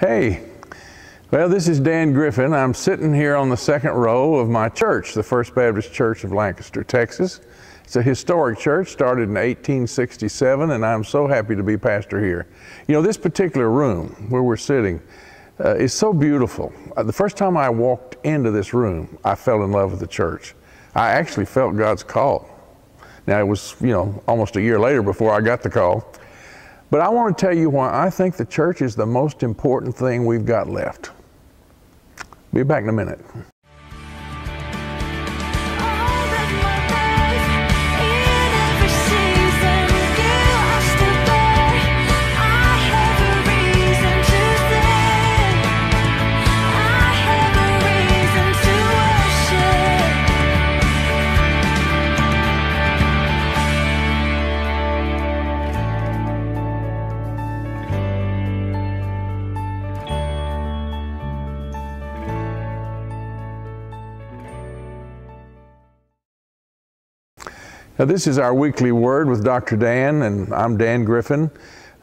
Hey, well, this is Dan Griffin. I'm sitting here on the second row of my church, the First Baptist Church of Lancaster, Texas. It's a historic church, started in 1867, and I'm so happy to be pastor here. You know, this particular room where we're sitting is so beautiful. The first time I walked into this room, I fell in love with the church. I actually felt God's call. Now, it was, almost a year later before I got the call. But I want to tell you why I think the church is the most important thing we've got left. Be back in a minute. Now, this is our weekly word with Dr. Dan, and I'm Dan Griffin.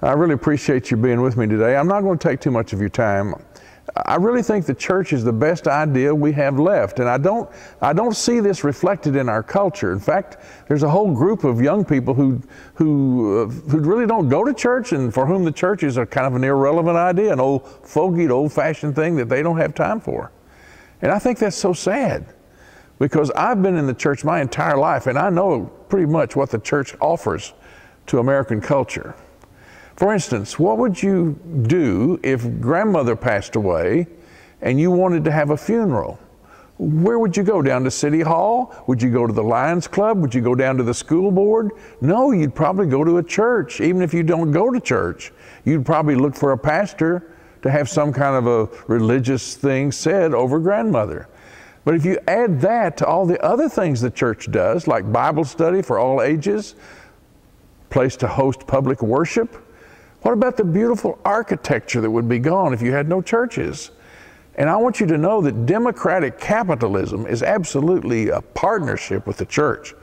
I really appreciate you being with me today. I'm not going to take too much of your time. I really think the church is the best idea we have left, and I don't see this reflected in our culture. In fact, there's a whole group of young people who really don't go to church, and for whom the church is a kind of an irrelevant idea, an old fogied, old-fashioned thing that they don't have time for. And I think that's so sad, because I've been in the church my entire life, and I know pretty much what the church offers to American culture. For instance, what would you do if grandmother passed away and you wanted to have a funeral? Where would you go? Down to City Hall? Would you go to the Lions Club? Would you go down to the school board? No, you'd probably go to a church. Even if you don't go to church, you'd probably look for a pastor to have some kind of a religious thing said over grandmother. But if you add that to all the other things the church does, like Bible study for all ages, place to host public worship, what about the beautiful architecture that would be gone if you had no churches? And I want you to know that democratic capitalism is absolutely a partnership with the church.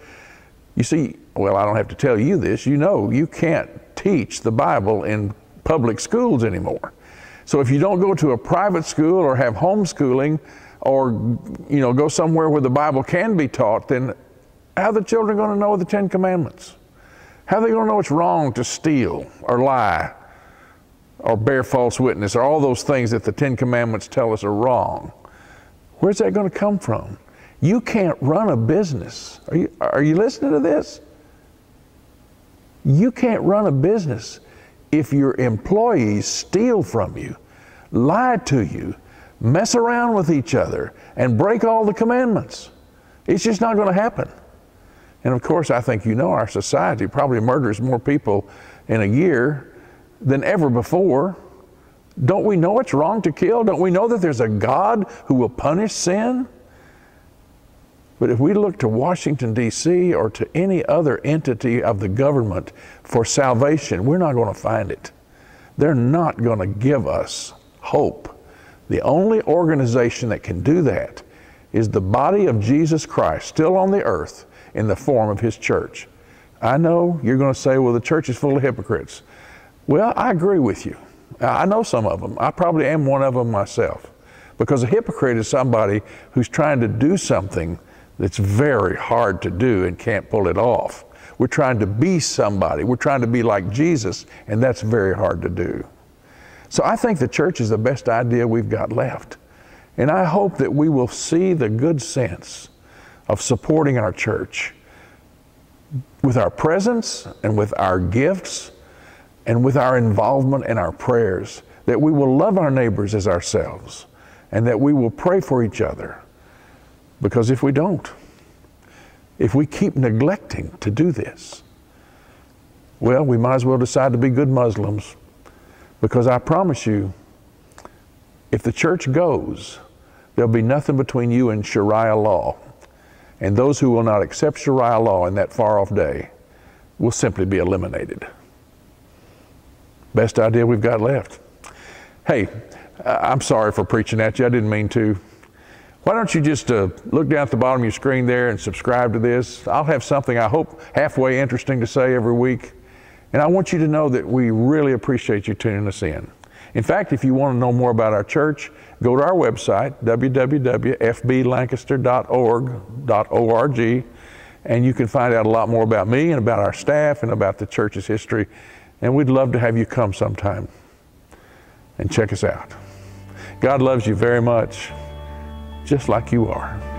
You see, well, I don't have to tell you this, you can't teach the Bible in public schools anymore. So if you don't go to a private school or have homeschooling, or go somewhere where the Bible can be taught, then how are the children going to know the Ten Commandments? How are they going to know it's wrong to steal or lie or bear false witness or all those things that the Ten Commandments tell us are wrong? Where's that going to come from? You can't run a business. Are you listening to this? You can't run a business if your employees steal from you, lie to you, mess around with each other, and break all the commandments. It's just not going to happen. And of course, I think our society probably murders more people in a year than ever before. Don't we know it's wrong to kill? Don't we know that there's a God who will punish sin? But if we look to Washington, D.C. or to any other entity of the government for salvation, we're not going to find it. They're not going to give us hope. The only organization that can do that is the body of Jesus Christ, still on the earth, in the form of His church. I know you're going to say, well, the church is full of hypocrites. Well, I agree with you. I know some of them. I probably am one of them myself. Because a hypocrite is somebody who's trying to do something that's very hard to do and can't pull it off. We're trying to be somebody. We're trying to be like Jesus, and that's very hard to do. So I think the church is the best idea we've got left. And I hope that we will see the good sense of supporting our church with our presence and with our gifts and with our involvement and our prayers, that we will love our neighbors as ourselves and that we will pray for each other. Because if we don't, if we keep neglecting to do this, well, we might as well decide to be good Muslims. Because I promise you, if the church goes, there'll be nothing between you and Sharia law. And those who will not accept Sharia law in that far-off day will simply be eliminated. Best idea we've got left. Hey, I'm sorry for preaching at you. I didn't mean to. Why don't you just look down at the bottom of your screen there and subscribe to this? I'll have something, I hope, halfway interesting to say every week. And I want you to know that we really appreciate you tuning us in. In fact, if you want to know more about our church, go to our website, www.fblancaster.org, and you can find out a lot more about me and about our staff and about the church's history. And we'd love to have you come sometime and check us out. God loves you very much, just like you are.